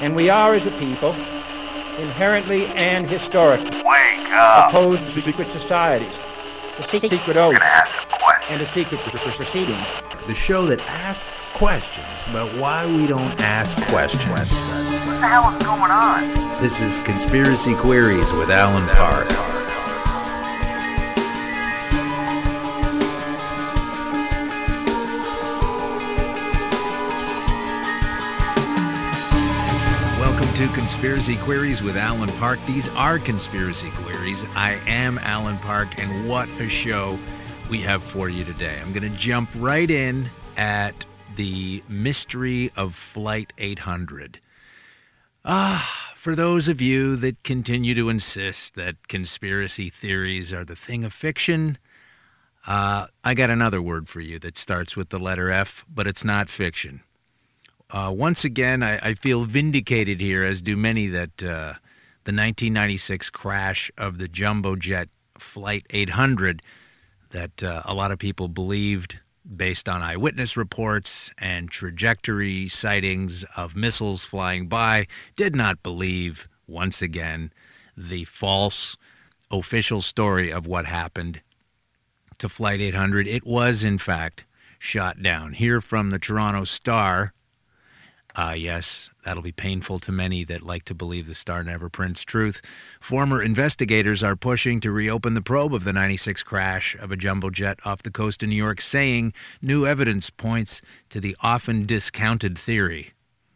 And we are, as a people, inherently and historically Wake up! opposed to secret societies, to secret oaths, and to secret proceedings. The show that asks questions about why we don't ask questions. What the hell is going on? This is Conspiracy Queries with Alan Park. Welcome to Conspiracy Queries with Alan Park. These are Conspiracy Queries. I am Alan Park, and what a show we have for you today. I'm going to jump right in at the mystery of Flight 800. For those of you that continue to insist that conspiracy theories are the thing of fiction, I got another word for you that starts with the letter F, but it's not fiction. Once again, I feel vindicated here, as do many, that the 1996 crash of the jumbo jet Flight 800 that a lot of people believed, based on eyewitness reports and trajectory sightings of missiles flying by, did not believe, once again, the false official story of what happened to Flight 800. It was, in fact, shot down. Here from the Toronto Star. Yes, that'll be painful to many that like to believe the Star never prints truth. Former investigators are pushing to reopen the probe of the 96 crash of a jumbo jet off the coast of New York, saying new evidence points to the often discounted theory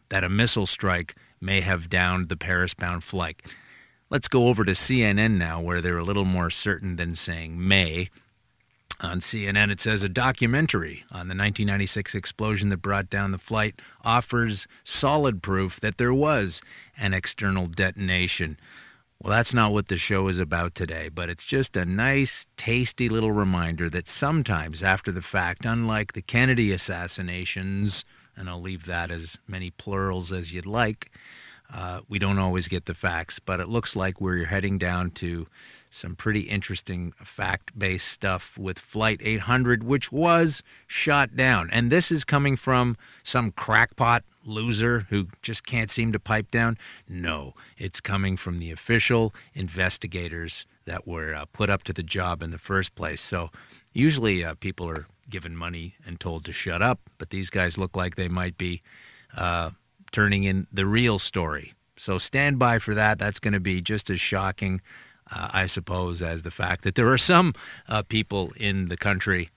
that a missile strike may have downed the Paris-bound flight. Let's go over to CNN now, where they're a little more certain than saying may. On CNN, it says a documentary on the 1996 explosion that brought down the flight offers solid proof that there was an external detonation. Well, that's not what the show is about today, but it's just a nice, tasty little reminder that sometimes after the fact, unlike the Kennedy assassinations, and I'll leave that as many plurals as you'd like, we don't always get the facts, but it looks like we're heading down to some pretty interesting fact-based stuff with Flight 800, which was shot down. And this is coming from some crackpot loser who just can't seem to pipe down. No, it's coming from the official investigators that were put up to the job in the first place. So usually people are given money and told to shut up, but these guys look like they might be turning in the real story. So stand by for that. That's going to be just as shocking, I suppose, as the fact that there are some people in the country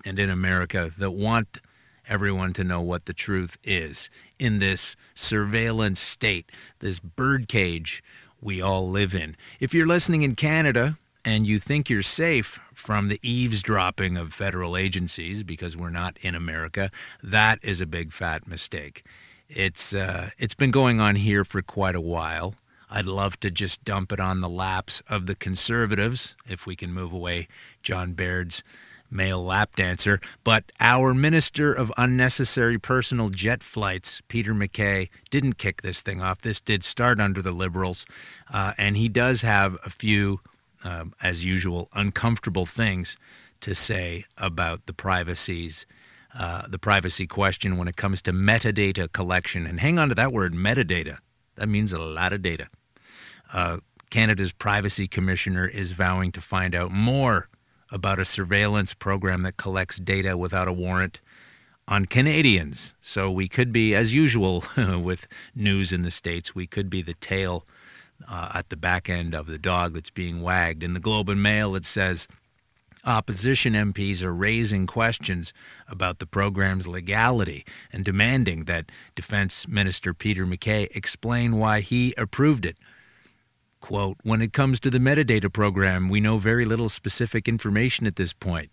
and in America that want everyone to know what the truth is in this surveillance state, this birdcage we all live in. If you're listening in Canada and you think you're safe from the eavesdropping of federal agencies because we're not in America, that is a big fat mistake. It's been going on here for quite a while. I'd love to just dump it on the laps of the conservatives, if we can move away John Baird's male lap dancer. But our Minister of Unnecessary Personal Jet Flights, Peter MacKay, didn't kick this thing off. This did start under the Liberals, and he does have a few, as usual, uncomfortable things to say about the privacy question when it comes to metadata collection. And hang on to that word, metadata. That means a lot of data. Canada's Privacy Commissioner is vowing to find out more about a surveillance program that collects data without a warrant on Canadians. So we could be, as usual with news in the States, we could be the tail at the back end of the dog that's being wagged. In the Globe and Mail, it says opposition MPs are raising questions about the program's legality and demanding that Defense Minister Peter MacKay explain why he approved it. Quote, when it comes to the metadata program, we know very little specific information at this point,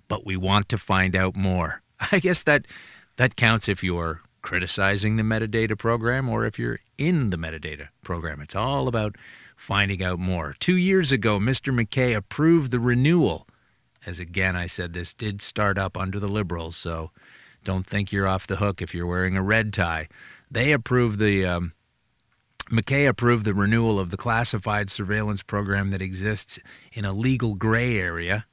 but we want to find out more. I guess that counts if you're criticizing the metadata program or if you're in the metadata program. It's all about finding out more. 2 years ago, Mr. MacKay approved the renewal. As again, I said, this did start up under the Liberals, so don't think you're off the hook if you're wearing a red tie. They approved MacKay approved the renewal of the classified surveillance program that exists in a legal gray area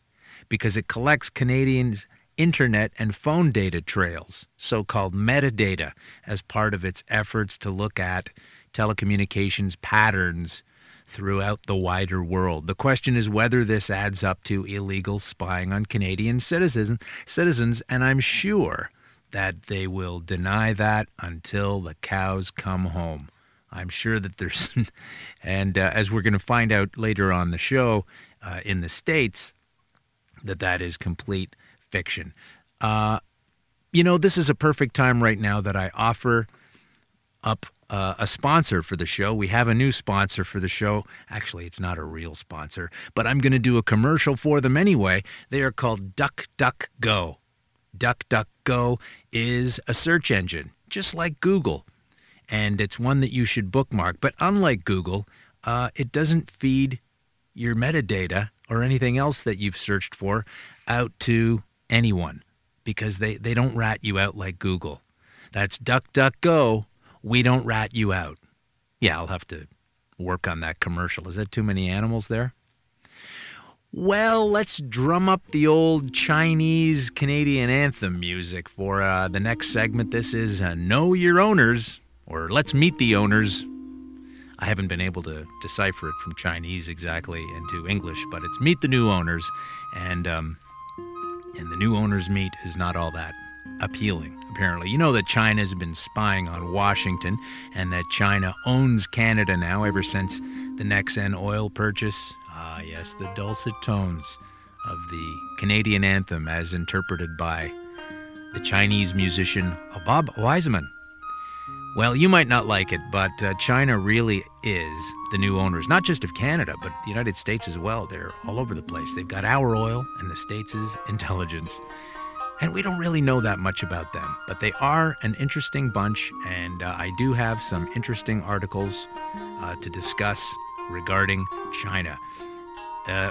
because it collects Canadians' internet and phone data trails, so-called metadata, as part of its efforts to look at telecommunications patterns throughout the wider world. The question is whether this adds up to illegal spying on Canadian citizens, and I'm sure that they will deny that until the cows come home. I'm sure that there's, and as we're going to find out later on the show, in the States, that is complete fiction. This is a perfect time right now that I offer up a sponsor for the show. We have a new sponsor for the show. Actually, it's not a real sponsor, but I'm going to do a commercial for them anyway. They are called DuckDuckGo. DuckDuckGo is a search engine, just like Google, and it's one that you should bookmark. But unlike Google, it doesn't feed your metadata or anything else that you've searched for out to anyone, because they don't rat you out like Google. That's DuckDuckGo. We don't rat you out. Yeah, I'll have to work on that commercial. Is that too many animals there? Well, let's drum up the old Chinese Canadian anthem music for the next segment. This is Know Your Owners, or Let's Meet the Owners. I haven't been able to decipher it from Chinese exactly into English, but it's Meet the New Owners, and the new owners meet is not all that appealing, apparently. You know that China's been spying on Washington, and that China owns Canada now ever since the Nexen oil purchase. Ah, yes, the dulcet tones of the Canadian anthem as interpreted by the Chinese musician Bob Wiseman. Well, you might not like it, but China really is the new owners, not just of Canada, but the United States as well. They're all over the place. They've got our oil and the States' intelligence. And we don't really know that much about them, but they are an interesting bunch, and I do have some interesting articles to discuss regarding China.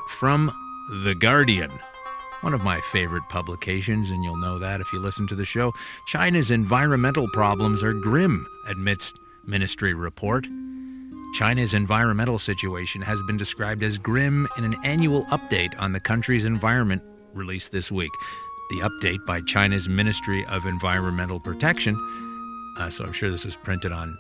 From The Guardian, one of my favorite publications, and you'll know that if you listen to the show. China's environmental problems are grim, admits ministry report. China's environmental situation has been described as grim in an annual update on the country's environment released this week. The update by China's Ministry of Environmental Protection, so I'm sure this was printed on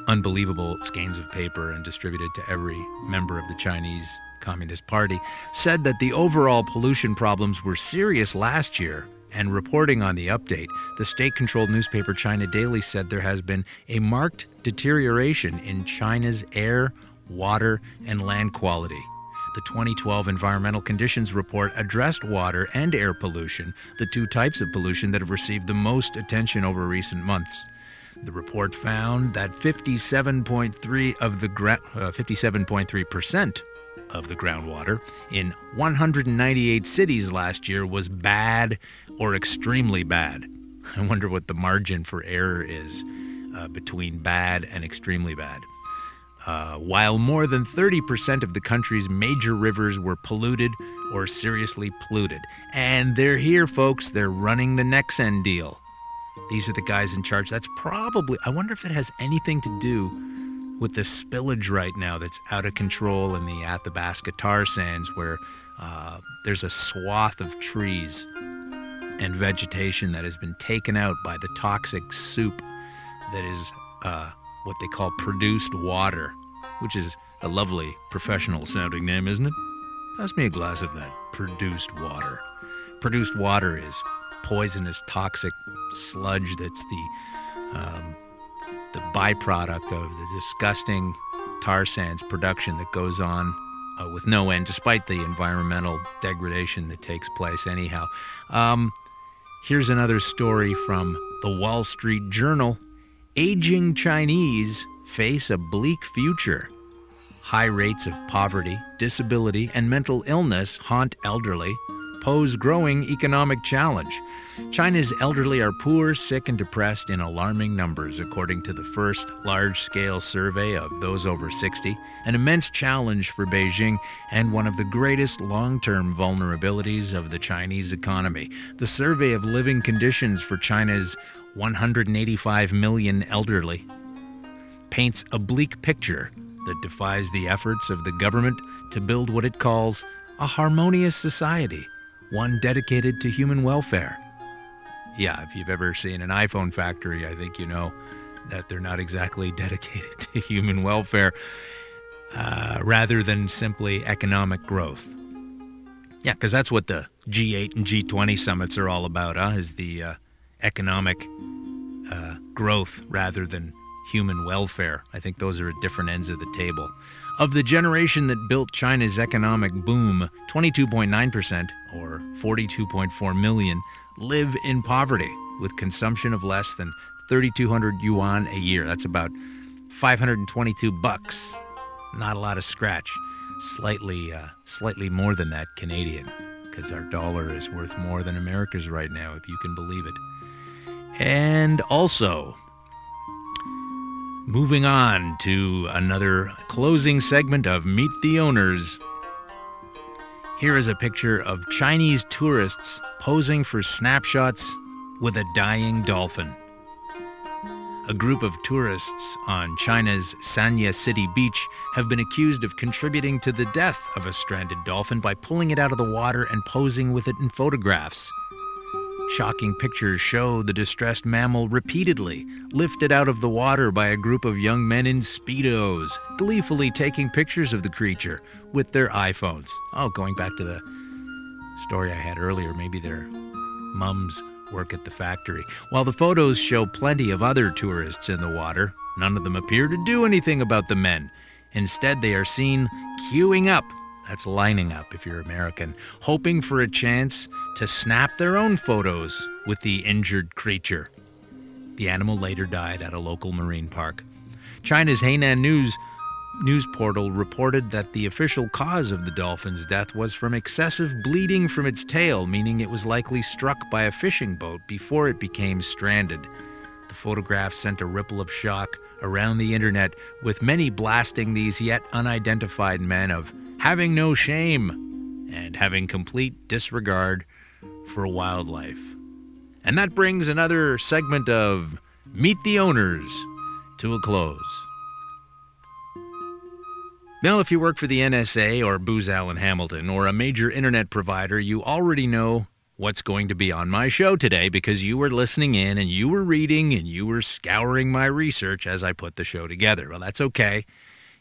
unbelievable skeins of paper and distributed to every member of the Chinese Communist Party, said that the overall pollution problems were serious last year. And reporting on the update, the state-controlled newspaper China Daily said there has been a marked deterioration in China's air, water, and land quality. The 2012 Environmental Conditions Report addressed water and air pollution, the two types of pollution that have received the most attention over recent months. The report found that 57.3% of the groundwater in 198 cities last year was bad or extremely bad. I wonder what the margin for error is between bad and extremely bad. While more than 30% of the country's major rivers were polluted or seriously polluted. And they're here, folks. They're running the Nexen deal. These are the guys in charge. That's probably, I wonder if it has anything to do with the spillage right now that's out of control in the Athabasca tar sands, where there's a swath of trees and vegetation that has been taken out by the toxic soup that is what they call produced water, which is a lovely professional-sounding name, isn't it? Pass me a glass of that produced water. Produced water is poisonous, toxic sludge that's the byproduct of the disgusting tar sands production that goes on with no end, despite the environmental degradation that takes place anyhow. Here's another story from the Wall Street Journal. Aging Chinese face a bleak future. High rates of poverty, disability, and mental illness haunt elderly, pose growing economic challenge. China's elderly are poor, sick, and depressed in alarming numbers, according to the first large-scale survey of those over 60, an immense challenge for Beijing and one of the greatest long-term vulnerabilities of the Chinese economy. The survey of living conditions for China's 185 million elderly paints a bleak picture that defies the efforts of the government to build what it calls a harmonious society, one dedicated to human welfare. Yeah, if you've ever seen an iPhone factory, I think you know that they're not exactly dedicated to human welfare, rather than simply economic growth. Yeah, because that's what the G8 and G20 summits are all about, is the economic growth rather than human welfare. I think those are at different ends of the table. Of the generation that built China's economic boom, 22.9%, or 42.4 million, live in poverty with consumption of less than 3,200 yuan a year. That's about 522 bucks. Not a lot of scratch. Slightly more than that Canadian, because our dollar is worth more than America's right now, if you can believe it. And also, moving on to another closing segment of Meet the Owners. Here is a picture of Chinese tourists posing for snapshots with a dying dolphin. A group of tourists on China's Sanya City beach have been accused of contributing to the death of a stranded dolphin by pulling it out of the water and posing with it in photographs. Shocking pictures show the distressed mammal repeatedly lifted out of the water by a group of young men in Speedos, gleefully taking pictures of the creature with their iPhones. Oh, going back to the story I had earlier, maybe their mums work at the factory. While the photos show plenty of other tourists in the water, none of them appear to do anything about the men. Instead, they are seen queuing up. That's lining up if you're American, hoping for a chance to snap their own photos with the injured creature. The animal later died at a local marine park. China's Hainan news portal reported that the official cause of the dolphin's death was from excessive bleeding from its tail, meaning it was likely struck by a fishing boat before it became stranded. The photograph sent a ripple of shock around the internet, with many blasting these yet unidentified men of having no shame and having complete disregard for wildlife. And that brings another segment of Meet the Owners to a close. Now, if you work for the NSA or Booz Allen Hamilton or a major internet provider, you already know what's going to be on my show today, because you were listening in and you were reading and you were scouring my research as I put the show together. Well, that's okay.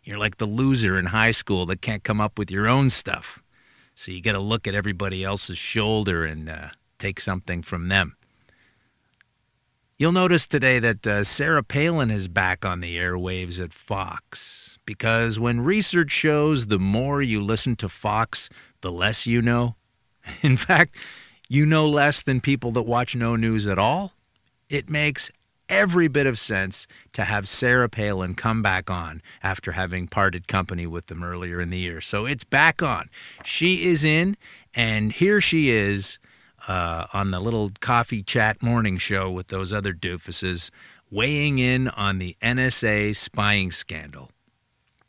You're like the loser in high school that can't come up with your own stuff. So you got to look at everybody else's shoulder and take something from them. You'll notice today that Sarah Palin is back on the airwaves at Fox, because when research shows the more you listen to Fox, the less you know. In fact, you know less than people that watch no news at all. It makes every bit of sense to have Sarah Palin come back on after having parted company with them earlier in the year. So it's back on. She is in, and here she is on the little coffee chat morning show with those other doofuses, weighing in on the NSA spying scandal.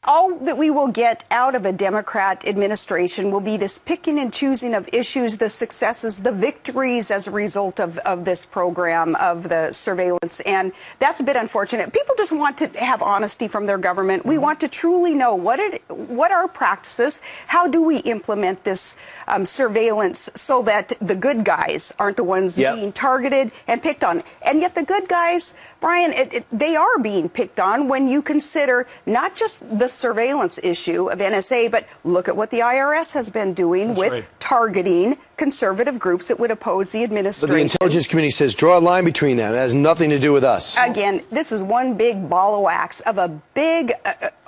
All that we will get out of a Democrat administration will be this picking and choosing of issues, the successes, the victories as a result of this program, of the surveillance. And that's a bit unfortunate. People just want to have honesty from their government. We want to truly know what are practices, how do we implement this surveillance so that the good guys aren't the ones being targeted and picked on. And yet the good guys, Brian, they are being picked on when you consider not just the surveillance issue of NSA, but look at what the IRS has been doing targeting conservative groups that would oppose the administration. But the intelligence community says draw a line between that. It has nothing to do with us. Again, this is one big ball of wax of a big,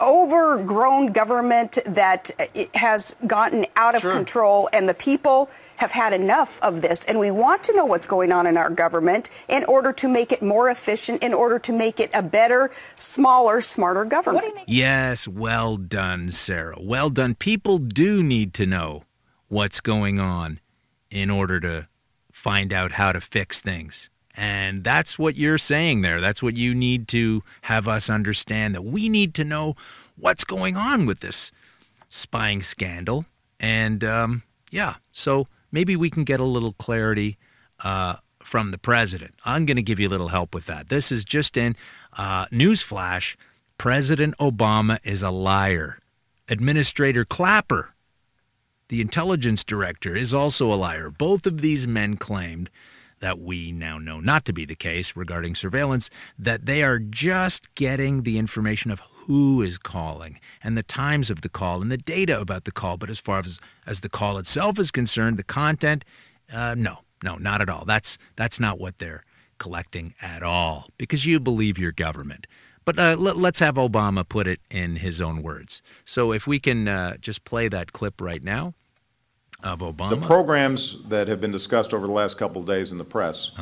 overgrown government that has gotten out of control, and the people have had enough of this, and we want to know what's going on in our government in order to make it more efficient, in order to make it a better, smaller, smarter government. Yes, well done, Sarah. Well done. People do need to know what's going on in order to find out how to fix things. And that's what you're saying there. That's what you need to have us understand, that we need to know what's going on with this spying scandal. And, so maybe we can get a little clarity from the president. I'm going to give you a little help with that. This is just in. Newsflash, President Obama is a liar. Administrator Clapper The intelligence director is also a liar. Both of these men claimed that we now know not to be the case regarding surveillance, that they are just getting the information of who is calling and the times of the call and the data about the call. But as far as the call itself is concerned, the content, no, not at all. That's not what they're collecting at all, because you believe your government. But let's have Obama put it in his own words. So if we can just play that clip right now of Obama. The programs that have been discussed over the last couple of days in the press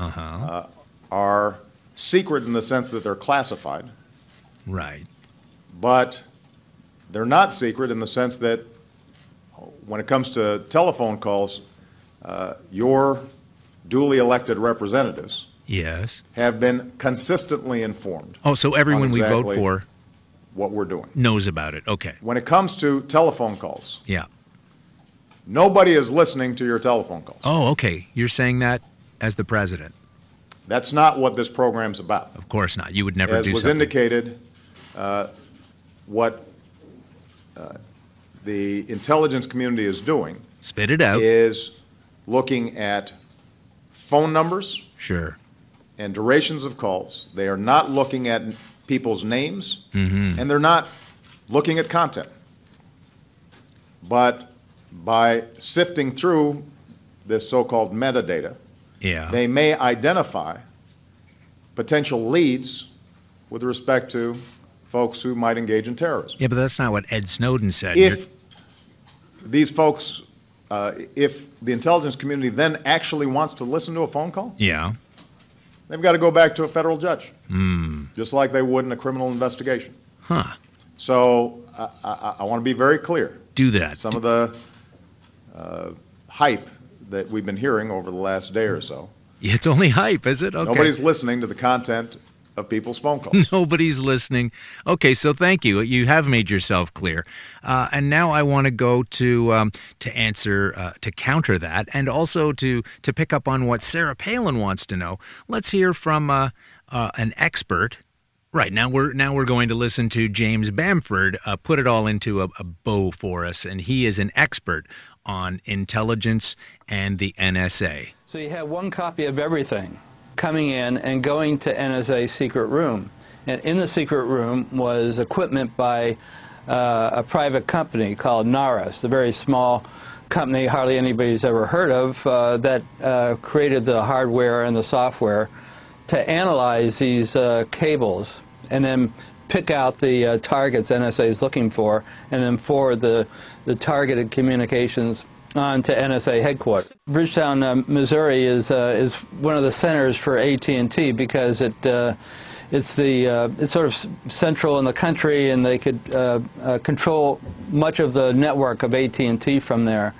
are secret in the sense that they're classified. Right. But they're not secret in the sense that when it comes to telephone calls, your duly elected representatives have been consistently informed. Oh, so everyone we vote for what we're doing knows about it. Okay. When it comes to telephone calls, yeah, nobody is listening to your telephone calls. Oh, okay. You're saying that as the president. That's not what this program's about. Of course not. You would never As do was something. indicated, what the intelligence community is doing, spit it out, is looking at phone numbers, sure, and durations of calls. They are not looking at people's names, and they're not looking at content. But by sifting through this so-called metadata, they may identify potential leads with respect to folks who might engage in terrorism. Yeah, but that's not what Ed Snowden said. If these folks, if the intelligence community then actually wants to listen to a phone call, they've got to go back to a federal judge, just like they would in a criminal investigation. So I want to be very clear. Do that. Some of the hype that we've been hearing over the last day or so. It's only hype, is it? Okay. Nobody's listening to the content of people's phone calls. Nobody's listening. Okay, so thank you. You have made yourself clear. And now I want to go to counter that, and also to pick up on what Sarah Palin wants to know. Let's hear from an expert. Right, now we're going to listen to James Bamford put it all into a bow for us, and he is an expert on intelligence and the NSA. So you have one copy of everything coming in and going to NSA's secret room. And in the secret room was equipment by a private company called NARAS, a very small company hardly anybody's ever heard of, that created the hardware and the software to analyze these cables and then pick out the targets NSA is looking for, and then forward the targeted communications on to NSA headquarters. Bridgetown, Missouri is one of the centers for AT&T because it's sort of central in the country, and they could control much of the network of AT&T from there.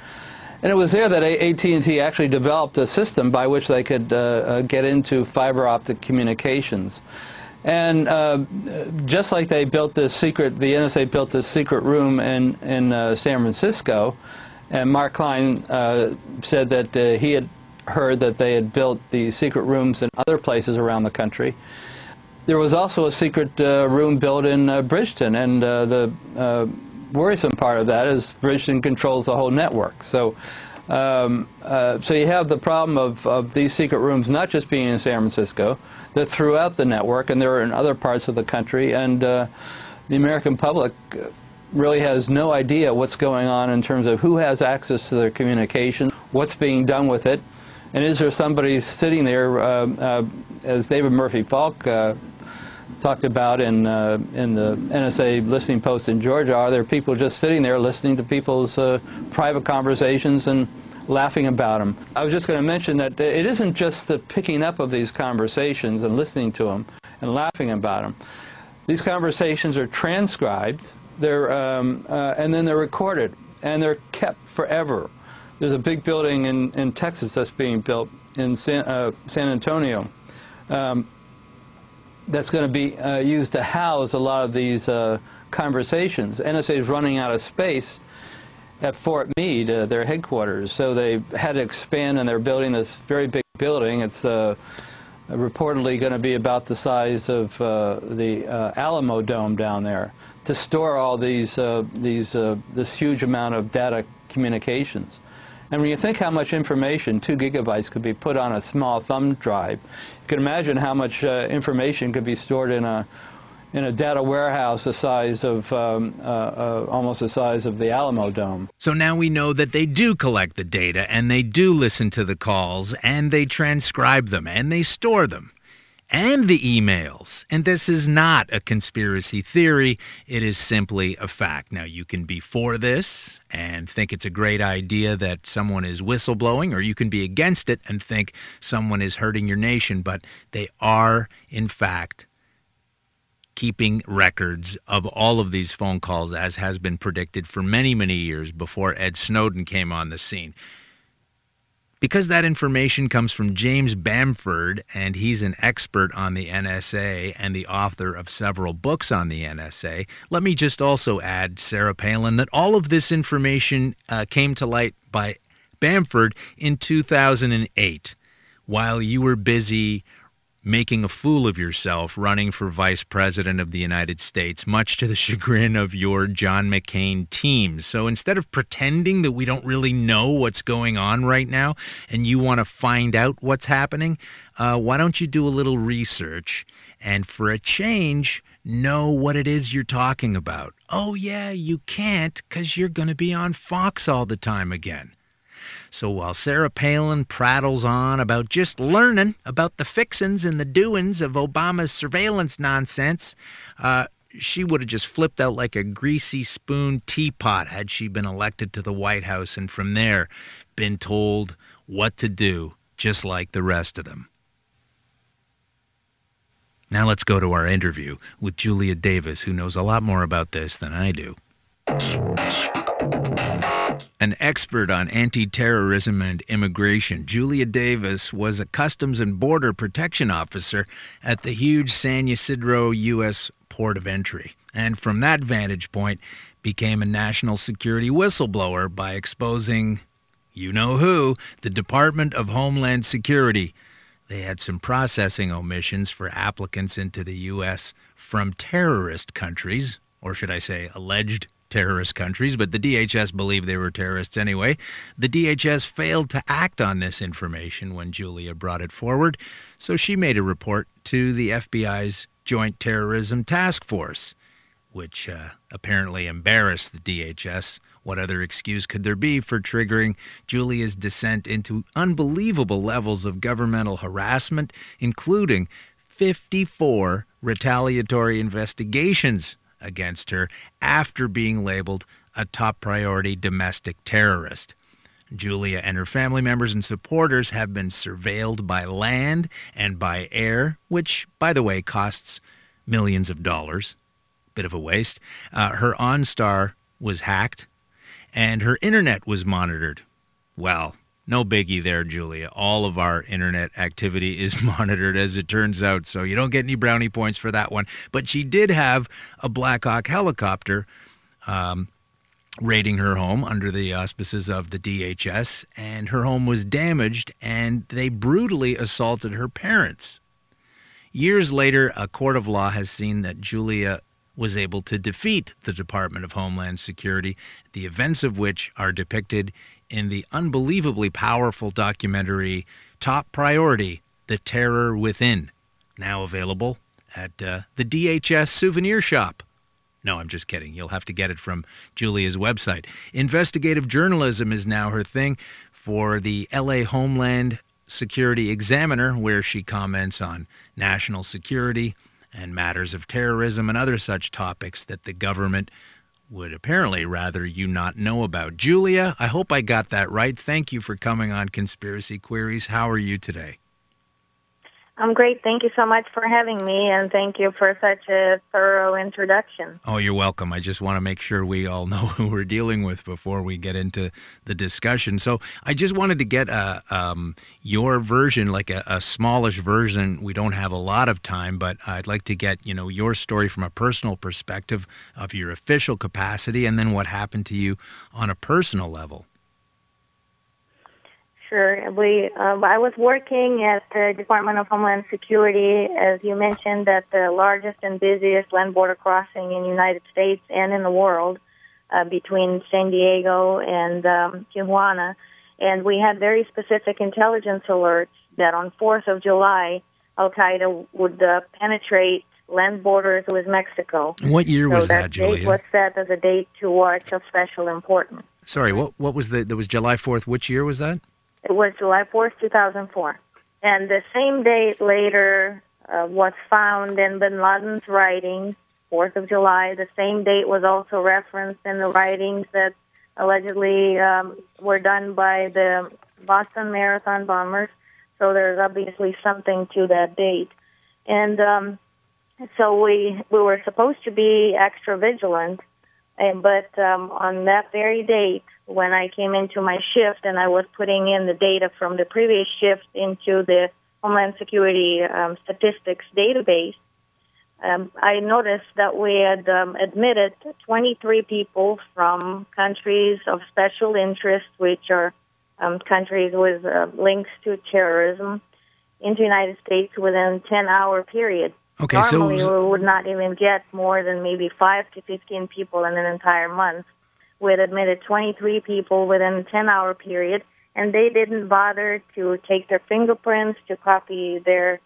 And it was there that AT&T actually developed a system by which they could get into fiber optic communications. And just like they built this secret, the NSA built this secret room in San Francisco, and Mark Klein said that he had heard that they had built the secret rooms in other places around the country. There was also a secret room built in Bridgeton, and the worrisome part of that is Bridgeton controls the whole network. So, so you have the problem of these secret rooms not just being in San Francisco, they're throughout the network, and they're in other parts of the country, and the American public really has no idea what's going on in terms of who has access to their communication, what's being done with it, and is there somebody sitting there, as David Murphy Falk talked about in the NSA listening post in Georgia, are there people just sitting there listening to people's private conversations and laughing about them? I was just going to mention that it isn't just the picking up of these conversations and listening to them and laughing about them. These conversations are transcribed, and then they're recorded, and they're kept forever. There's a big building in Texas that's being built in San Antonio that's going to be used to house a lot of these conversations. NSA is running out of space at Fort Meade, their headquarters, so they had to expand, and they're building this very big building. It's reportedly going to be about the size of the Alamo Dome down there, to store all this huge amount of data communications. And when you think how much information, 2 gigabytes, could be put on a small thumb drive, you can imagine how much information could be stored in a data warehouse the size of, almost the size of the Alamo Dome. So now we know that they do collect the data, and they do listen to the calls, and they transcribe them, and they store them, and the emails. And this is not a conspiracy theory. It is simply a fact. Now, you can be for this and think it's a great idea that someone is whistleblowing, or you can be against it and think someone is hurting your nation, but they are, in fact, keeping records of all of these phone calls, as has been predicted for many, many years before Ed Snowden came on the scene. Because that information comes from James Bamford, and he's an expert on the NSA and the author of several books on the NSA, let me just also add, Sarah Palin, that all of this information came to light by Bamford in 2008, while you were busy making a fool of yourself running for vice president of the United States, much to the chagrin of your John McCain team. So instead of pretending that we don't really know what's going on right now and you want to find out what's happening, why don't you do a little research and, for a change, know what it is you're talking about? Oh, yeah, you can't because you're going to be on Fox all the time again. So while Sarah Palin prattles on about just learning about the fixins and the doings of Obama's surveillance nonsense, she would have just flipped out like a greasy spoon teapot had she been elected to the White House, and from there been told what to do, just like the rest of them. Now let's go to our interview with Julia Davis, who knows a lot more about this than I do. An expert on anti-terrorism and immigration, Julia Davis was a Customs and Border Protection officer at the huge San Ysidro U.S. port of entry, and from that vantage point became a national security whistleblower by exposing, you know who, the Department of Homeland Security. They had some processing omissions for applicants into the U.S. from terrorist countries, or should I say alleged terrorist countries, but the DHS believed they were terrorists anyway. The DHS failed to act on this information when Julia brought it forward, so she made a report to the FBI's Joint Terrorism Task Force, which apparently embarrassed the DHS. What other excuse could there be for triggering Julia's descent into unbelievable levels of governmental harassment, including 54 retaliatory investigations against her after being labeled a top priority domestic terrorist. Julia and her family members and supporters have been surveilled by land and by air, which, by the way, costs millions of dollars. Bit of a waste. Her OnStar was hacked, and her internet was monitored. Well, no biggie there, Julia. All of our internet activity is monitored, as it turns out, so you don't get any brownie points for that one. But she did have a Black Hawk helicopter raiding her home under the auspices of the DHS, and her home was damaged, and they brutally assaulted her parents. Years later, a court of law has seen that Julia was able to defeat the Department of Homeland Security, the events of which are depicted in the unbelievably powerful documentary Top Priority, The Terror Within, now available at the DHS souvenir shop. No, I'm just kidding. You'll have to get it from Julia's website. Investigative journalism is now her thing for the LA Homeland Security Examiner, where she comments on national security and matters of terrorism and other such topics that the government would apparently rather you not know about. Julia, I hope I got that right. Thank you for coming on Conspiracy Queries. How are you today? I'm great. Thank you so much for having me, and thank you for such a thorough introduction. Oh, you're welcome. I just want to make sure we all know who we're dealing with before we get into the discussion. So I just wanted to get your version, like a smallish version. We don't have a lot of time, but I'd like to get, your story from a personal perspective of your official capacity, and then what happened to you on a personal level. Sure. I was working at the Department of Homeland Security, as you mentioned, at the largest and busiest land border crossing in the United States and in the world. between San Diego and Tijuana. And we had very specific intelligence alerts that on 4th of July, Al-Qaeda would penetrate land borders with Mexico. What year was that, Julia? That date was set as a date to watch of special importance. Sorry, what was there was July 4th. Which year was that? It was July 4th, 2004. And the same date later was found in bin Laden's writings, 4th of July. The same date was also referenced in the writings that allegedly were done by the Boston Marathon bombers. So there's obviously something to that date. And so we were supposed to be extra vigilant, but on that very date, when I came into my shift and I was putting in the data from the previous shift into the Homeland Security statistics database, I noticed that we had admitted 23 people from countries of special interest, which are countries with links to terrorism, into the United States within a 10-hour period. Okay, Normally, we would not even get more than maybe 5 to 15 people in an entire month. We had admitted 23 people within a 10-hour period, and they didn't bother to take their fingerprints, to copy their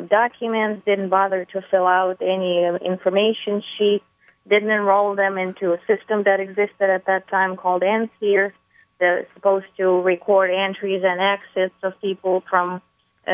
documents, didn't bother to fill out any information sheet, didn't enroll them into a system that existed at that time called NSEER that's supposed to record entries and exits of people from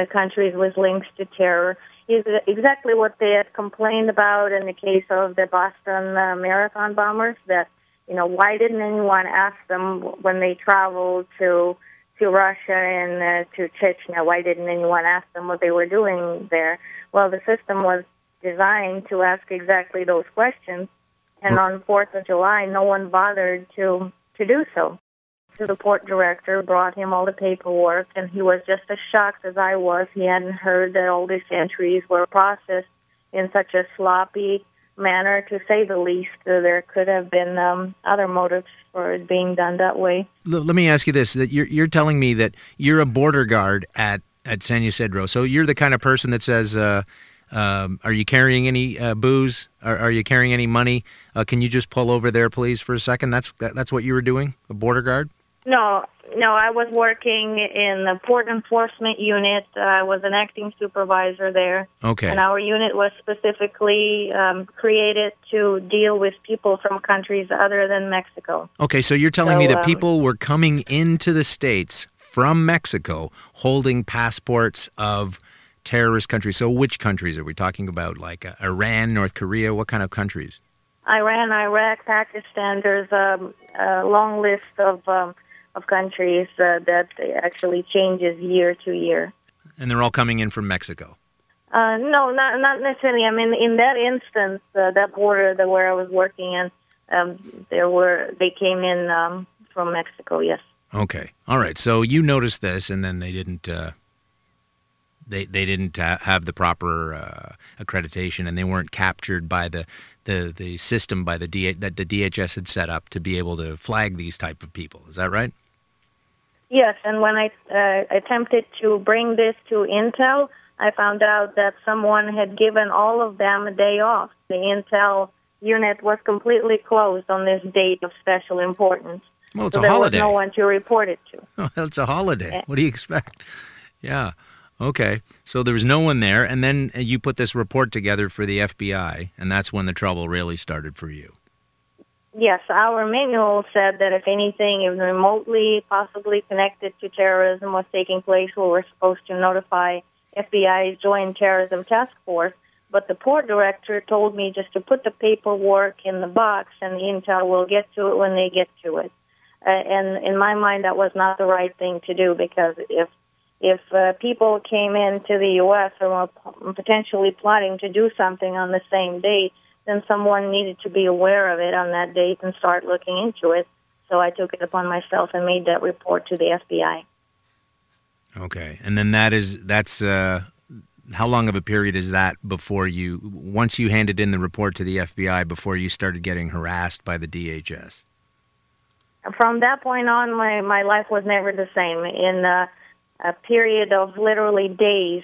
countries with links to terror. Is exactly what they had complained about in the case of the Boston Marathon bombers, that, why didn't anyone ask them when they traveled to Russia and to Chechnya, why didn't anyone ask them what they were doing there? Well, the system was designed to ask exactly those questions, and on 4th of July, no one bothered to do so. So the port director brought him all the paperwork, and he was just as shocked as I was. He hadn't heard that all these entries were processed in such a sloppy manner, to say the least. There could have been other motives for it being done that way. Let me ask you this: that you're telling me that you're a border guard at San Ysidro, so you're the kind of person that says, "Are you carrying any booze? Are you carrying any money? Can you just pull over there, please, for a second?" That's what you were doing, a border guard? No, I was working in the port enforcement unit. I was an acting supervisor there. Okay. And our unit was specifically created to deal with people from countries other than Mexico. Okay, so you're telling me that people were coming into the States from Mexico holding passports of terrorist countries. So which countries are we talking about, like Iran, North Korea? What kind of countries? Iran, Iraq, Pakistan. There's a long list of countries that actually changes year to year. And they're all coming in from Mexico? No, not necessarily. I mean, in that instance, that border where I was working in, they came in from Mexico, yes. Okay. All right. So you noticed this, and then they didn't they didn't have the proper accreditation, and they weren't captured by the system that the DHS had set up to be able to flag these type of people. Is that right? Yes, and when I attempted to bring this to Intel, I found out that someone had given all of them a day off. The Intel unit was completely closed on this date of special importance. Well, it's so a holiday. There was no one to report it to. Oh, it's a holiday. What do you expect? Yeah. Okay. So there was no one there, and then you put this report together for the FBI, and that's when the trouble really started for you. Yes, our manual said that if anything even remotely possibly connected to terrorism was taking place, we were supposed to notify FBI's Joint Terrorism Task Force. But the port director told me just to put the paperwork in the box, and the Intel will get to it when they get to it. And in my mind, that was not the right thing to do, because if people came into the U.S. and were potentially plotting to do something on the same date, then someone needed to be aware of it on that date and start looking into it. So I took it upon myself and made that report to the FBI. Okay. And then that's how long of a period is that before once you handed in the report to the FBI, before you started getting harassed by the DHS? From that point on, my life was never the same. In a period of literally days,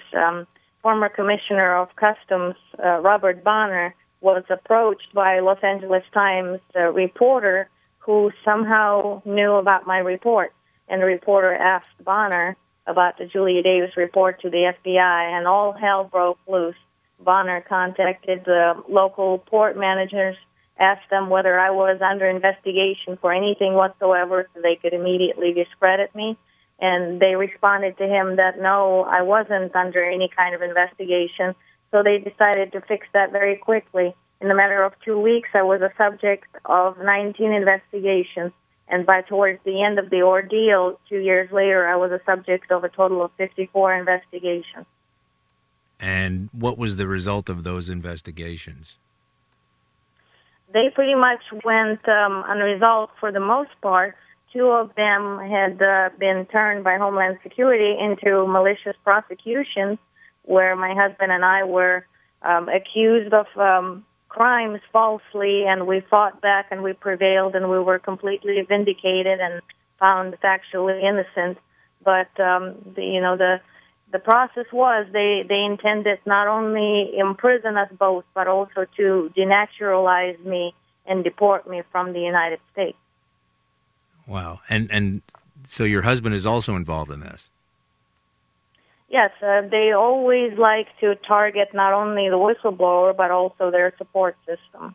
former Commissioner of Customs, Robert Bonner, was approached by Los Angeles Times reporter who somehow knew about my report. And the reporter asked Bonner about the Julia Davis report to the FBI, and all hell broke loose. Bonner contacted the local port managers, asked them whether I was under investigation for anything whatsoever so they could immediately discredit me. And they responded to him that, no, I wasn't under any kind of investigation. So they decided to fix that very quickly. In a matter of 2 weeks, I was a subject of 19 investigations. And by towards the end of the ordeal, 2 years later, I was a subject of a total of 54 investigations. And what was the result of those investigations? They pretty much went unresolved for the most part. 2 of them had been turned by Homeland Security into malicious prosecutions, where my husband and I were accused of crimes falsely, and we fought back and we prevailed, and we were completely vindicated and found factually innocent. But the process was they intended not only imprison us both, but also to denaturalize me and deport me from the United States. Wow. And so your husband is also involved in this? Yes, they always like to target not only the whistleblower, but also their support system.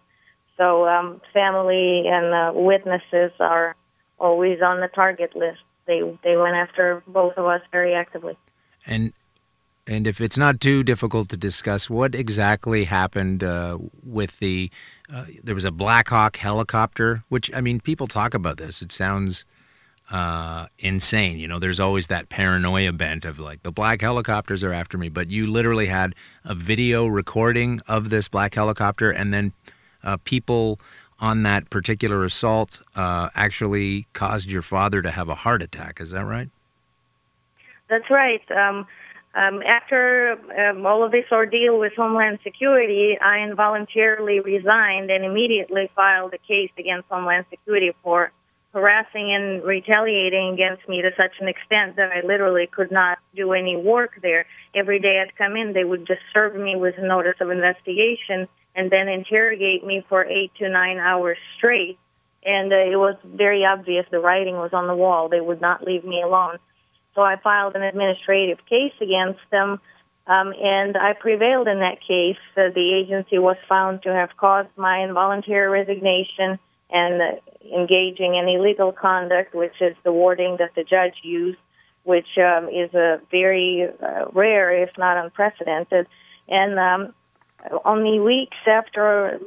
So family and witnesses are always on the target list. They went after both of us very actively. And if it's not too difficult to discuss, what exactly happened with the there was a Black Hawk helicopter, which, I mean, people talk about this. It sounds insane. You know, there's always that paranoia bent of like, the black helicopters are after me. But you literally had a video recording of this black helicopter, and then people on that particular assault actually caused your father to have a heart attack. Is that right? That's right. After all of this ordeal with Homeland Security, I involuntarily resigned and immediately filed a case against Homeland Security for harassing and retaliating against me to such an extent that I literally could not do any work there. Every day I'd come in, they would just serve me with a notice of investigation and then interrogate me for 8 to 9 hours straight. And it was very obvious. The writing was on the wall. They would not leave me alone. So I filed an administrative case against them, and I prevailed in that case. The agency was found to have caused my involuntary resignation and engaging in illegal conduct, which is the wording that the judge used, which is a very rare, if not unprecedented. And only weeks after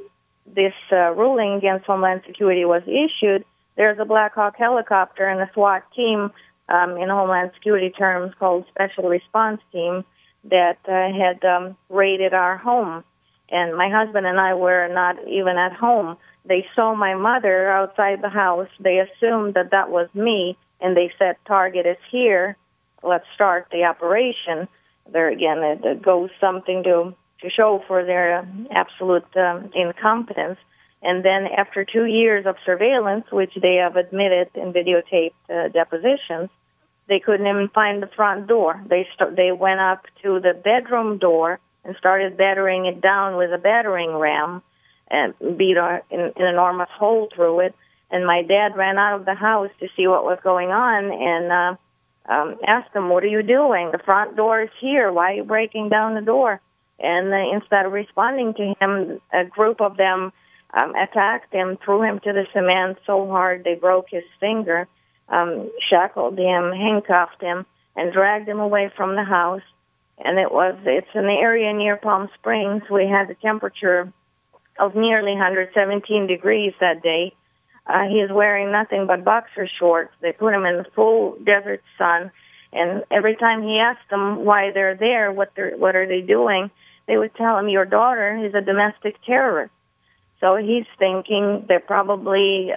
this ruling against Homeland Security was issued, there's a Black Hawk helicopter and a SWAT team, in Homeland Security terms called Special Response Team, that had raided our home. And my husband and I were not even at home. They saw my mother outside the house. They assumed that that was me, and they said, "Target is here. Let's start the operation." There again, it goes something to show for their absolute incompetence. And then after 2 years of surveillance, which they have admitted in videotaped depositions, they couldn't even find the front door. They went up to the bedroom door and started battering it down with a battering ram and beat an enormous hole through it. And my dad ran out of the house to see what was going on and asked them, "What are you doing? The front door is here. Why are you breaking down the door?" And instead of responding to him, a group of them attacked him, threw him to the cement so hard they broke his finger, shackled him, handcuffed him, and dragged him away from the house. And it's in the area near Palm Springs. We had a temperature of nearly 117 degrees that day. He is wearing nothing but boxer shorts. They put him in the full desert sun. And every time he asked them why they're there, what are they doing, they would tell him, "Your daughter is a domestic terrorist." So he's thinking they're probably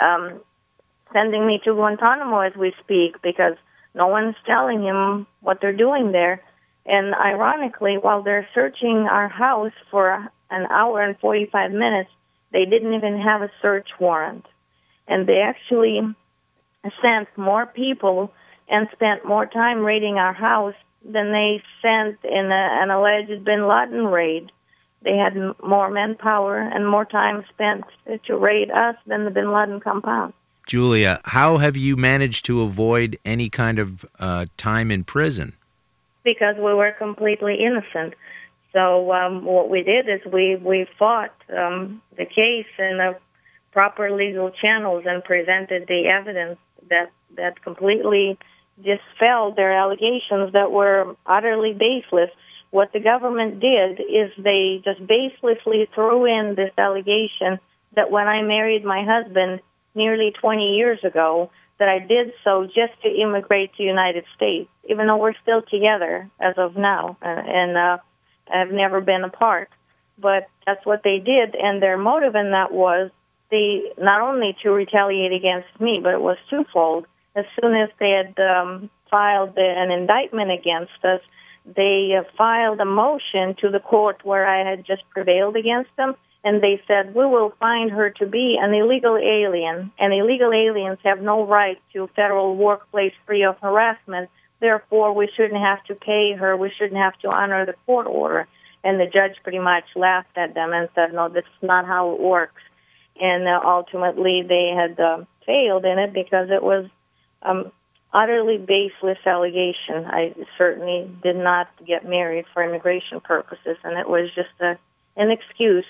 sending me to Guantanamo as we speak because no one's telling him what they're doing there. And ironically, while they're searching our house for an hour and 45 minutes, they didn't even have a search warrant. And they actually sent more people and spent more time raiding our house than they sent in an alleged bin Laden raid. They had more manpower and more time spent to raid us than the bin Laden compound. Julia, how have you managed to avoid any kind of time in prison? Because we were completely innocent. So what we did is we fought the case in the proper legal channels and presented the evidence that completely dispelled their allegations that were utterly baseless. What the government did is they just baselessly threw in this allegation that when I married my husband nearly 20 years ago, that I did so just to immigrate to the United States, even though we're still together as of now, and I've never been apart. But that's what they did, and their motive in that was not only to retaliate against me, but it was twofold. As soon as they had filed an indictment against us, they filed a motion to the court where I had just prevailed against them, and they said, we will find her to be an illegal alien, and illegal aliens have no right to federal workplace free of harassment. Therefore, we shouldn't have to pay her. We shouldn't have to honor the court order. And the judge pretty much laughed at them and said, no, that's not how it works. And ultimately, they had failed in it because it was utterly baseless allegation. I certainly did not get married for immigration purposes, and it was just an excuse.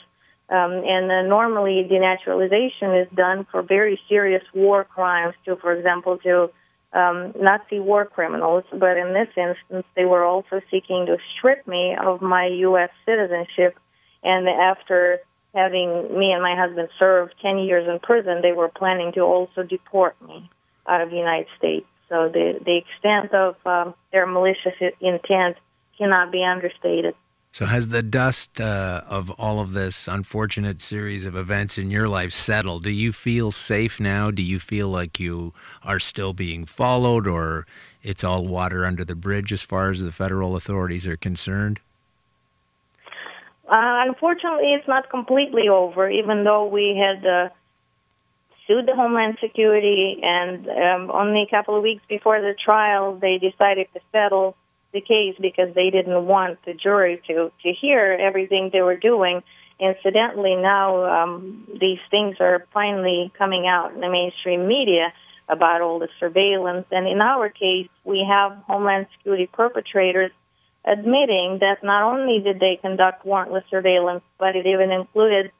Normally, denaturalization is done for very serious war crimes, for example, to Nazi war criminals. But in this instance, they were also seeking to strip me of my U.S. citizenship. And after having me and my husband serve 10 years in prison, they were planning to also deport me out of the United States. So the extent of their malicious intent cannot be understated. So has the dust of all of this unfortunate series of events in your life settled? Do you feel safe now? Do you feel like you are still being followed, or it's all water under the bridge as far as the federal authorities are concerned? Unfortunately, it's not completely over, even though we had sued the Homeland Security, and only a couple of weeks before the trial, they decided to settle the case because they didn't want the jury to hear everything they were doing. Incidentally, now these things are finally coming out in the mainstream media about all the surveillance. And in our case, we have Homeland Security perpetrators admitting that not only did they conduct warrantless surveillance, but it even included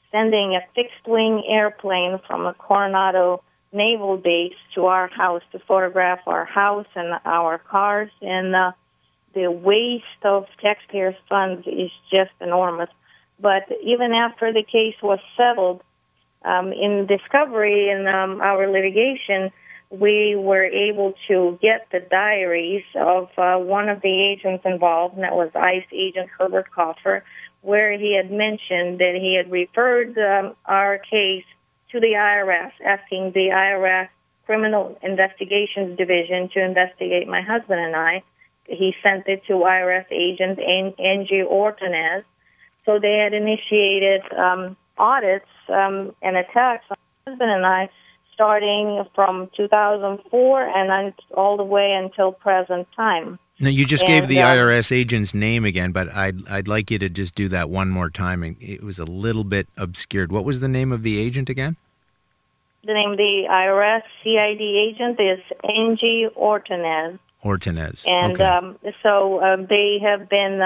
sending a fixed-wing airplane from a Coronado naval base to our house to photograph our house and our cars. And the waste of taxpayers' funds is just enormous. But even after the case was settled, in discovery in our litigation, we were able to get the diaries of one of the agents involved, and that was ICE agent Herbert Coffer, where he had mentioned that he had referred our case to the IRS, asking the IRS Criminal Investigations Division to investigate my husband and I. He sent it to IRS agent Angie Ortonez. So they had initiated audits and attacks on my husband and I, starting from 2004 and all the way until present time. Now, you just gave the IRS agent's name again, but I'd like you to just do that one more time. It was a little bit obscured. What was the name of the agent again? The name of the IRS CID agent is Angie Ortonez. Ortonez. And okay. So they have been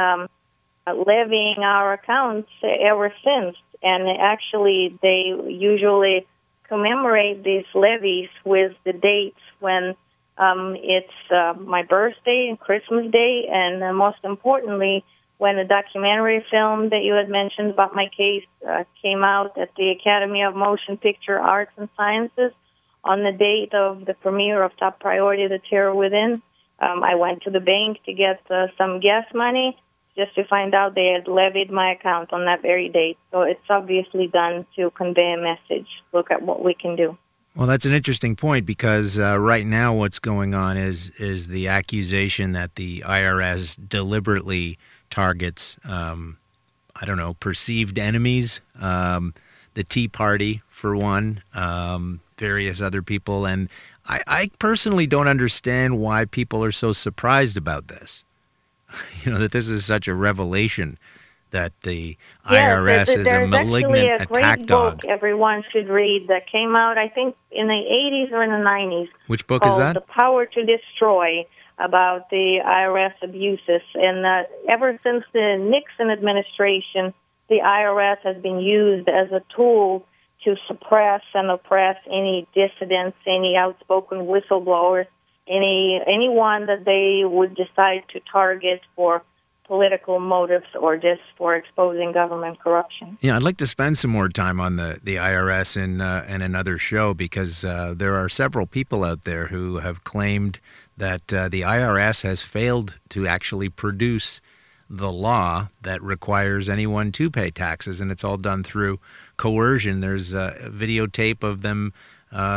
levying our accounts ever since. And actually, they usually commemorate these levies with the dates when it's my birthday and Christmas Day, and most importantly, when the documentary film that you had mentioned about my case came out at the Academy of Motion Picture Arts and Sciences on the date of the premiere of Top Priority, The Terror Within. I went to the bank to get some gas money just to find out they had levied my account on that very date. So it's obviously done to convey a message. Look at what we can do. Well, that's an interesting point because right now what's going on is the accusation that the IRS deliberately targets, perceived enemies, the Tea Party, for one, various other people. And I personally don't understand why people are so surprised about this. That this is such a revelation that the IRS is a malignant attack dog. Everyone should read that came out, I think, in the 80s or in the 90s. Which book is that? The Power to Destroy, about the IRS abuses. And ever since the Nixon administration, the IRS has been used as a tool to suppress and oppress any dissidents, any outspoken whistleblowers, anyone that they would decide to target for political motives or just for exposing government corruption. Yeah, I'd like to spend some more time on the IRS in another show, because there are several people out there who have claimed that the IRS has failed to actually produce the law that requires anyone to pay taxes, and it's all done through coercion. There's a videotape of them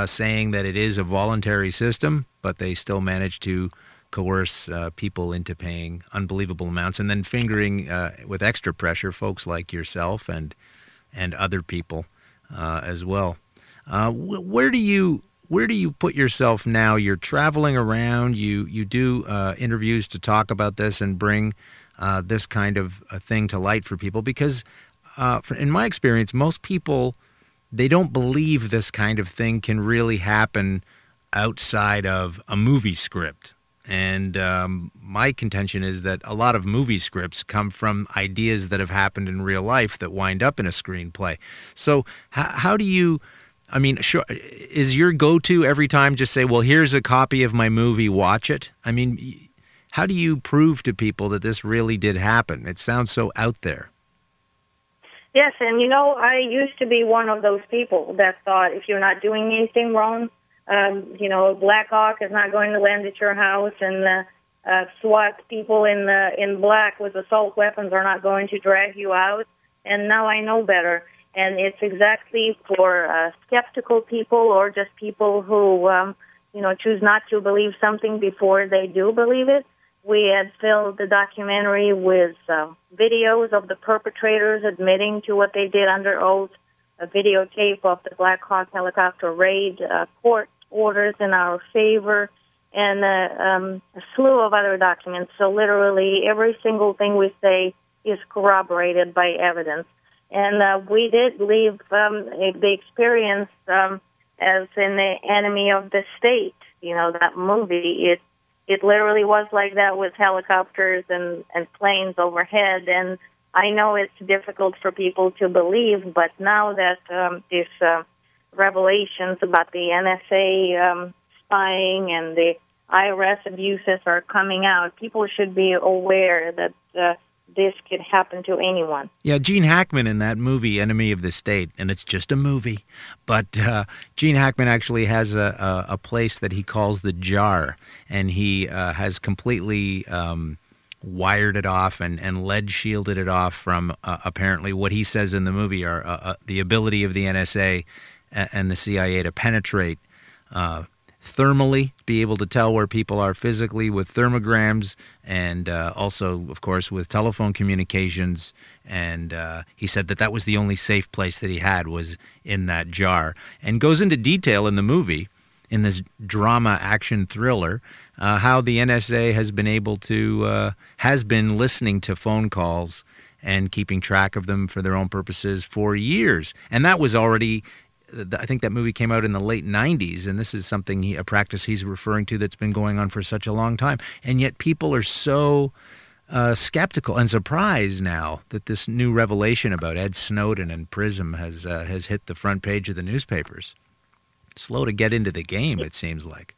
saying that it is a voluntary system, but they still manage to coerce people into paying unbelievable amounts, and then fingering with extra pressure folks like yourself and other people as well. Where do you put yourself now? You're traveling around. You do interviews to talk about this and bring this kind of a thing to light for people, because in my experience, most people, they don't believe this kind of thing can really happen outside of a movie script. And my contention is that a lot of movie scripts come from ideas that have happened in real life that wind up in a screenplay. So how do you, I mean, sure, is your go-to every time just say, well, here's a copy of my movie, watch it? I mean, how do you prove to people that this really did happen? It sounds so out there. Yes, and I used to be one of those people that thought if you're not doing anything wrong, Black Hawk is not going to land at your house, and SWAT people in black with assault weapons are not going to drag you out. And now I know better. And it's exactly for skeptical people or just people who, choose not to believe something before they do believe it. We had filled the documentary with videos of the perpetrators admitting to what they did under oath, a videotape of the Black Hawk helicopter raid, court orders in our favor, and a slew of other documents. So literally every single thing we say is corroborated by evidence. And we did leave the experience as in The Enemy of the State, that movie. It literally was like that with helicopters and planes overhead. And I know it's difficult for people to believe, but now that these revelations about the NSA spying and the IRS abuses are coming out, people should be aware that this could happen to anyone. Yeah, Gene Hackman in that movie, Enemy of the State, and it's just a movie, but Gene Hackman actually has a place that he calls the Jar, and he has completely wired it off and lead shielded it off from apparently what he says in the movie are the ability of the NSA and the CIA to penetrate thermally, be able to tell where people are physically with thermograms, and also, of course, with telephone communications. And he said that was the only safe place that he had was in that jar, and goes into detail in the movie, in this drama action thriller, how the NSA has been able to, has been listening to phone calls and keeping track of them for their own purposes for years. And that was already, I think that movie came out in the late 90s, and this is something, a practice he's referring to that's been going on for such a long time. And yet people are so skeptical and surprised now that this new revelation about Ed Snowden and PRISM has hit the front page of the newspapers. Slow to get into the game, it seems like.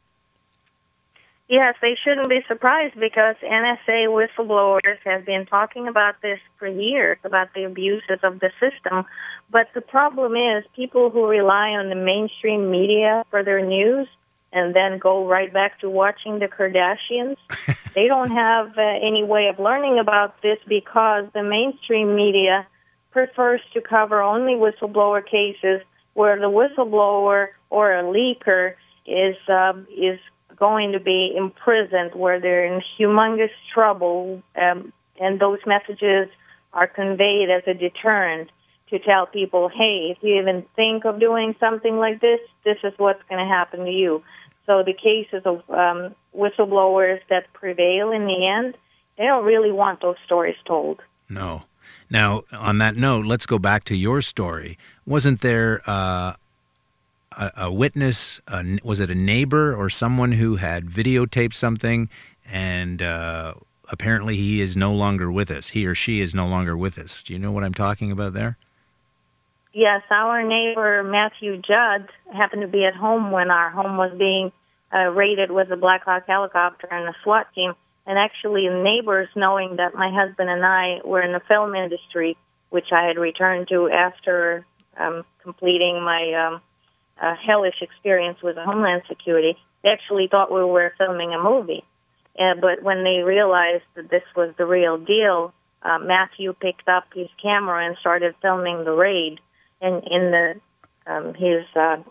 Yes, they shouldn't be surprised, because NSA whistleblowers have been talking about this for years, about the abuses of the system. But the problem is people who rely on the mainstream media for their news and then go right back to watching the Kardashians, they don't have any way of learning about this, because the mainstream media prefers to cover only whistleblower cases where the whistleblower or a leaker is going to be imprisoned, where they're in humongous trouble, and those messages are conveyed as a deterrent to tell people, hey, if you even think of doing something like this, this is what's going to happen to you. So the cases of whistleblowers that prevail in the end, they don't really want those stories told. No. Now, on that note, let's go back to your story. Wasn't there a witness, was it a neighbor or someone who had videotaped something, and apparently he is no longer with us. He or she is no longer with us. Do you know what I'm talking about there? Yes, our neighbor, Matthew Judd, happened to be at home when our home was being raided with a Black Hawk helicopter and a SWAT team. And actually, neighbors, knowing that my husband and I were in the film industry, which I had returned to after completing my hellish experience with Homeland Security, they actually thought we were filming a movie. But when they realized that this was the real deal, Matthew picked up his camera and started filming the raid. And in his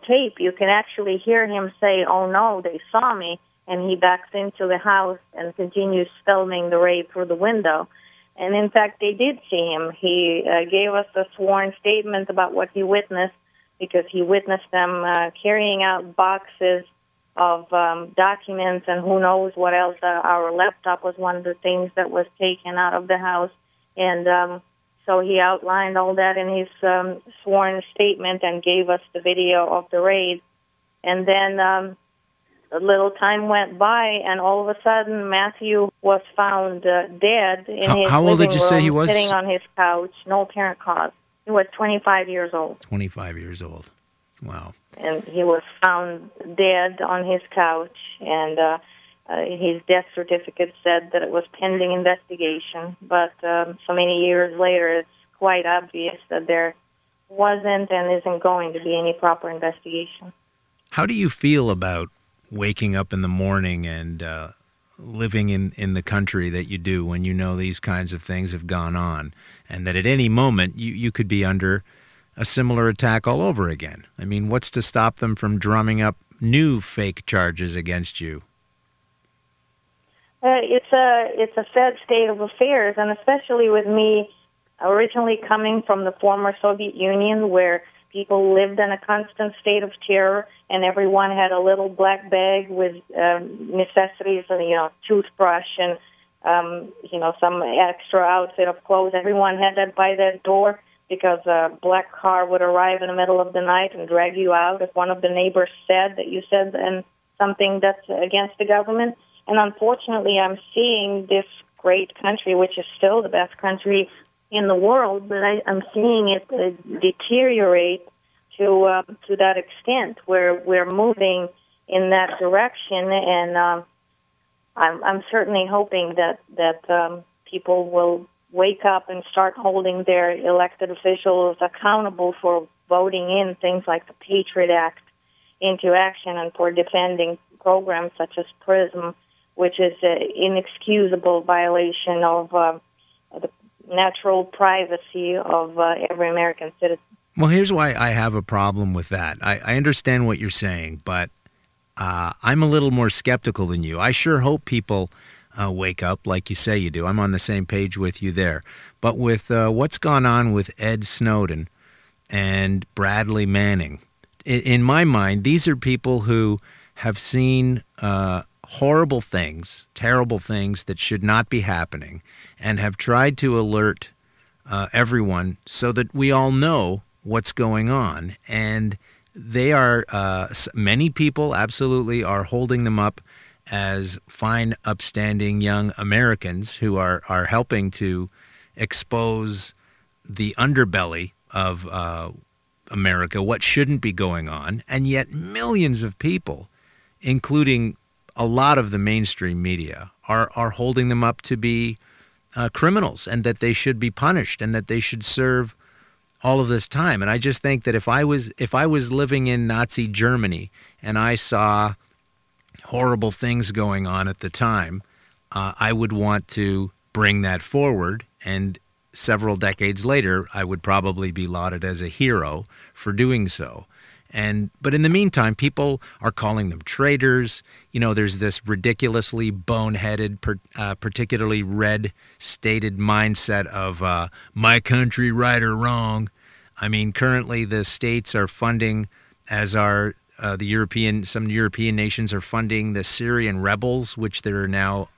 tape, you can actually hear him say, "Oh no, they saw me," and he backs into the house and continues filming the raid through the window. And in fact, they did see him. He gave us a sworn statement about what he witnessed, because he witnessed them carrying out boxes of documents and who knows what else. Our laptop was one of the things that was taken out of the house. And so he outlined all that in his sworn statement and gave us the video of the raid. And then a little time went by, and all of a sudden, Matthew was found dead in his how old living did you say he room, was? sitting on his couch, no apparent cause. He was 25 years old. 25 years old. Wow. And he was found dead on his couch, and his death certificate said that it was pending investigation. But so many years later, it's quite obvious that there wasn't and isn't going to be any proper investigation. How do you feel about waking up in the morning and living in the country that you do when you know these kinds of things have gone on, and that at any moment you could be under a similar attack all over again? I mean, what's to stop them from drumming up new fake charges against you? It's a sad state of affairs, and especially with me originally coming from the former Soviet Union, where people lived in a constant state of terror, and everyone had a little black bag with necessities, toothbrush and some extra outfit of clothes. Everyone had that by their door, because a black car would arrive in the middle of the night and drag you out if one of the neighbors said that you said something that's against the government. And unfortunately, I'm seeing this great country, which is still the best country in the world, but I'm seeing it deteriorate to that extent, where we're moving in that direction. And I'm certainly hoping that people will wake up and start holding their elected officials accountable for voting in things like the Patriot Act into action, and for defending programs such as PRISM, which is an inexcusable violation of the natural privacy of every American citizen. Well, here's why I have a problem with that. I understand what you're saying, but I'm a little more skeptical than you. I sure hope people wake up like you say you do. I'm on the same page with you there. But with what's gone on with Ed Snowden and Bradley Manning, in my mind, these are people who have seen horrible things, terrible things that should not be happening, and have tried to alert everyone so that we all know what's going on. And they are, many people absolutely are holding them up as fine, upstanding young Americans who are helping to expose the underbelly of America, what shouldn't be going on. And yet millions of people, including a lot of the mainstream media, are holding them up to be criminals, and that they should be punished, and that they should serve all of this time. And I just think that if I was living in Nazi Germany and I saw horrible things going on at the time, I would want to bring that forward, and several decades later, I would probably be lauded as a hero for doing so. But in the meantime, people are calling them traitors. You know, there's this ridiculously boneheaded, particularly red-stated mindset of my country, right or wrong. I mean, currently the states are funding, as are some European nations are funding the Syrian rebels, which there are now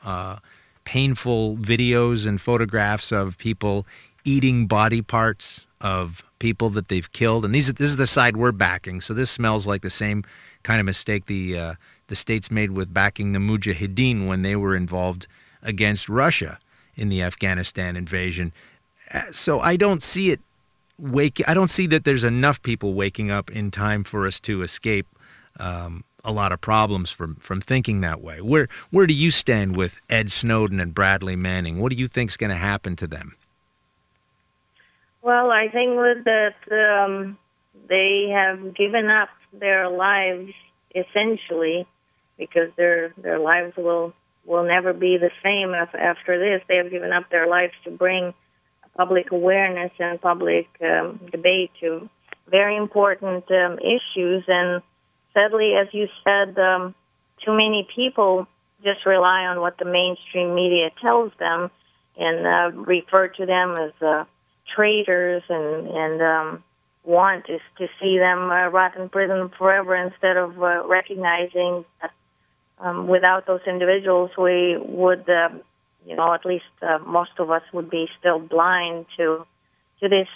painful videos and photographs of people eating body parts of people that they've killed. And this is the side we're backing, so this smells like the same kind of mistake the states made with backing the Mujahideen when they were involved against Russia in the Afghanistan invasion. So I don't see it I don't see that there's enough people waking up in time for us to escape a lot of problems from thinking that way. Where do you stand with Ed Snowden and Bradley Manning? What do you think's going to happen to them? Well, I think with that they have given up their lives essentially, because their lives will never be the same after this. They have given up their lives to bring public awareness and public debate to very important issues. And sadly, as you said, too many people just rely on what the mainstream media tells them and refer to them as traitors and want is to see them rot in prison forever, instead of recognizing that without those individuals we would, at least most of us would be still blind to this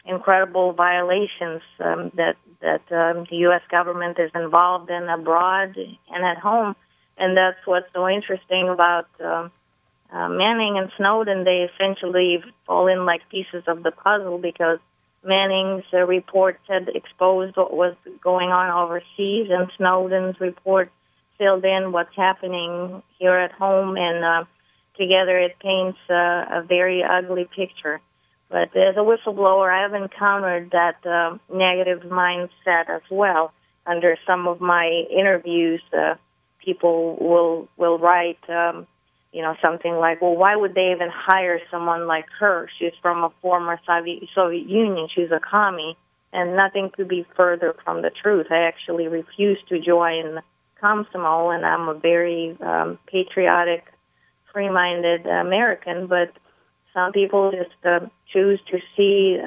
incredible violations that the U.S. government is involved in abroad and at home. And that's what's so interesting about Manning and Snowden. They essentially fall in like pieces of the puzzle, because Manning's reports had exposed what was going on overseas, and Snowden's report filled in what's happening here at home, and together it paints a very ugly picture. But as a whistleblower, I have encountered that negative mindset as well. Under some of my interviews, people will write, something like, well, why would they even hire someone like her? She's from a former Soviet Union. She's a commie. And nothing could be further from the truth. I actually refuse to join Komsomol, and I'm a very patriotic, free-minded American, but some people just choose to see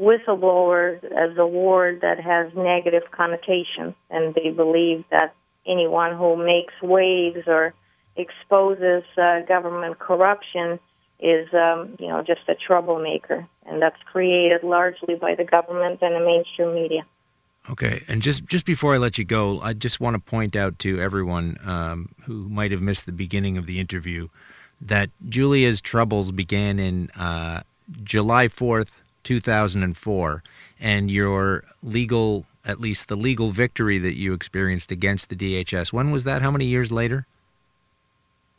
whistleblowers as a word that has negative connotation, and they believe that anyone who makes waves or exposes government corruption is, just a troublemaker, and that's created largely by the government and the mainstream media. Okay, and just before I let you go, I just want to point out to everyone who might have missed the beginning of the interview that Julia's troubles began in July 4th, 2004, and your legal, at least the legal victory that you experienced against the DHS, when was that? How many years later?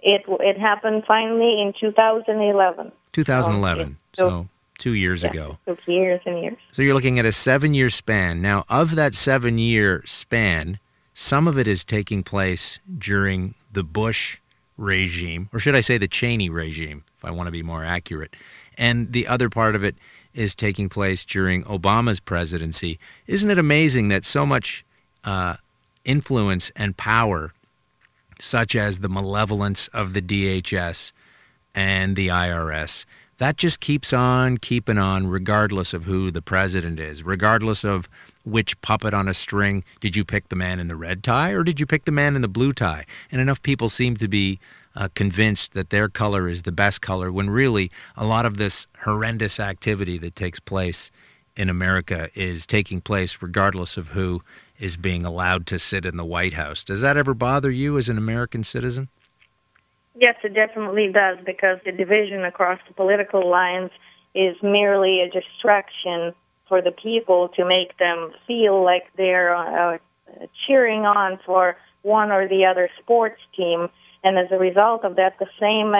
It happened finally in 2011. 2011, so 2 years ago. It took years and years. So you're looking at a 7-year span. Now, of that 7-year span, some of it is taking place during the Bush regime, or should I say the Cheney regime, if I want to be more accurate. And the other part of it is taking place during Obama's presidency. Isn't it amazing that so much influence and power, such as the malevolence of the DHS and the IRS, that just keeps on keeping on regardless of who the president is, regardless of which puppet on a string. Did you pick the man in the red tie or did you pick the man in the blue tie? And enough people seem to be convinced that their color is the best color, when really a lot of this horrendous activity that takes place in America is taking place regardless of who is being allowed to sit in the White House. Does that ever bother you as an American citizen? Yes, it definitely does, because the division across the political lines is merely a distraction for the people to make them feel like they're cheering on for one or the other sports team. And as a result of that, the same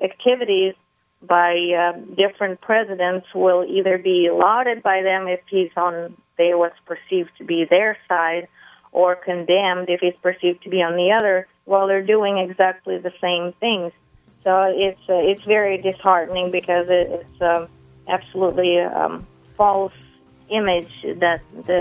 activities by different presidents will either be lauded by them if he's on what's perceived to be their side, or condemned if he's perceived to be on the other, while they're doing exactly the same things. So it's very disheartening, because it's absolutely false image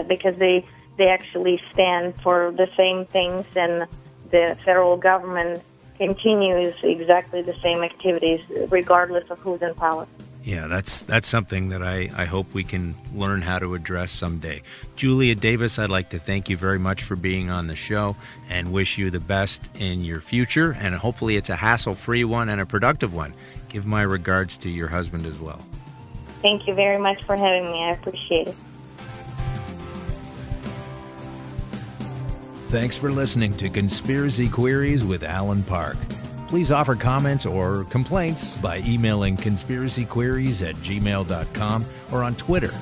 because they actually stand for the same things, and the federal government continues exactly the same activities regardless of who's in power. Yeah, that's something that I hope we can learn how to address someday. Julia Davis, I'd like to thank you very much for being on the show and wish you the best in your future, and hopefully it's a hassle-free one and a productive one. Give my regards to your husband as well. Thank you very much for having me. I appreciate it. Thanks for listening to Conspiracy Queries with Alan Park. Please offer comments or complaints by emailing conspiracyqueries@gmail.com or on Twitter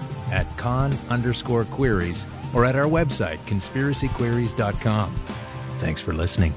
@con_queries or at our website conspiracyqueries.com. Thanks for listening.